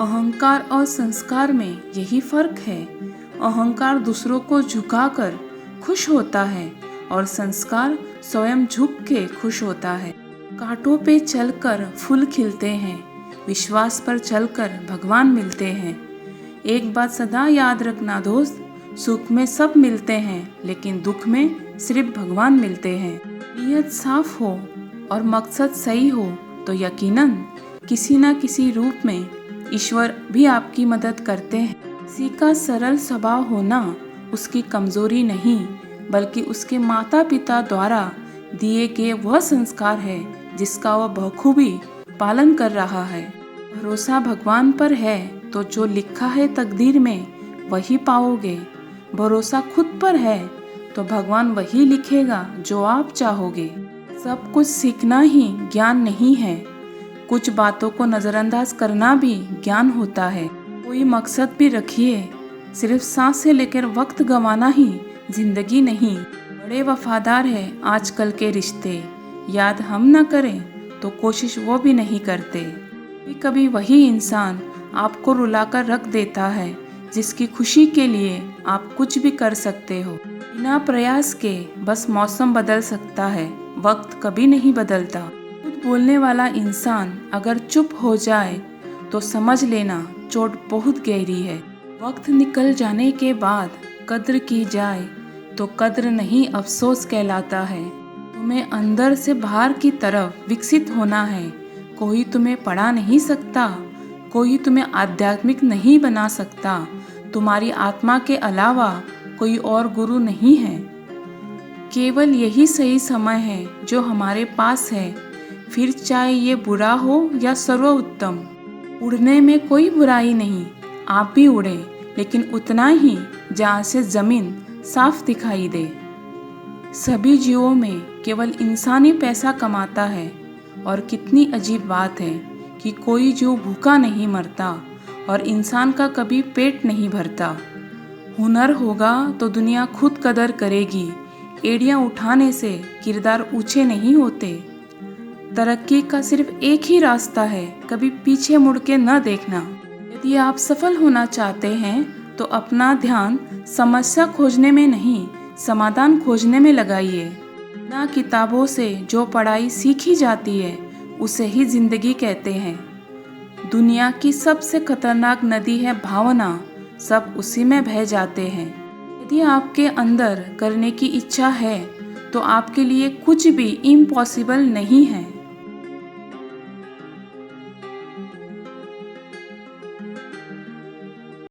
अहंकार और संस्कार में यही फर्क है। अहंकार दूसरों को झुकाकर खुश होता है और संस्कार स्वयं झुक के खुश होता है। कांटों पे चलकर फूल खिलते हैं, विश्वास पर चलकर भगवान मिलते हैं। एक बात सदा याद रखना दोस्त, सुख में सब मिलते हैं लेकिन दुख में सिर्फ भगवान मिलते हैं। नीयत साफ हो और मकसद सही हो तो यकीनन किसी न किसी रूप में ईश्वर भी आपकी मदद करते हैं। किसी का सरल स्वभाव होना उसकी कमजोरी नहीं बल्कि उसके माता पिता द्वारा दिए गए वह संस्कार है जिसका वह बखूबी पालन कर रहा है। भरोसा भगवान पर है तो जो लिखा है तकदीर में वही पाओगे। भरोसा खुद पर है तो भगवान वही लिखेगा जो आप चाहोगे। सब कुछ सीखना ही ज्ञान नहीं है, कुछ बातों को नज़रअंदाज करना भी ज्ञान होता है। कोई मकसद भी रखिए, सिर्फ सांसें लेकर वक्त गंवाना ही जिंदगी नहीं। बड़े वफादार है आजकल के रिश्ते, याद हम न करें तो कोशिश वो भी नहीं करते। कभी कभी वही इंसान आपको रुलाकर रख देता है जिसकी खुशी के लिए आप कुछ भी कर सकते हो। बिना प्रयास के बस मौसम बदल सकता है, वक्त कभी नहीं बदलता। खुद बोलने वाला इंसान अगर चुप हो जाए तो समझ लेना चोट बहुत गहरी है। वक्त निकल जाने के बाद कद्र की जाए तो कद्र नहीं अफसोस कहलाता है। तुम्हें अंदर से बाहर की तरफ विकसित होना है। कोई तुम्हें पढ़ा नहीं सकता, कोई तुम्हें आध्यात्मिक नहीं बना सकता। तुम्हारी आत्मा के अलावा कोई और गुरु नहीं है। केवल यही सही समय है जो हमारे पास है, फिर चाहे ये बुरा हो या सर्वोत्तम। उड़ने में कोई बुराई नहीं, आप भी उड़े लेकिन उतना ही जहाँ से ज़मीन साफ दिखाई दे। सभी जीवों में केवल इंसान ही पैसा कमाता है और कितनी अजीब बात है कि कोई जीव भूखा नहीं मरता और इंसान का कभी पेट नहीं भरता। हुनर होगा तो दुनिया खुद कदर करेगी। एड़ियाँ उठाने से किरदार ऊंचे नहीं होते। तरक्की का सिर्फ एक ही रास्ता है, कभी पीछे मुड़ के न देखना। यदि आप सफल होना चाहते हैं तो अपना ध्यान समस्या खोजने में नहीं, समाधान खोजने में लगाइए। ना किताबों से जो पढ़ाई सीखी जाती है उसे ही जिंदगी कहते हैं। दुनिया की सबसे खतरनाक नदी है भावना, सब उसी में बह जाते हैं। यदि आपके अंदर करने की इच्छा है तो आपके लिए कुछ भी इम्पॉसिबल नहीं है।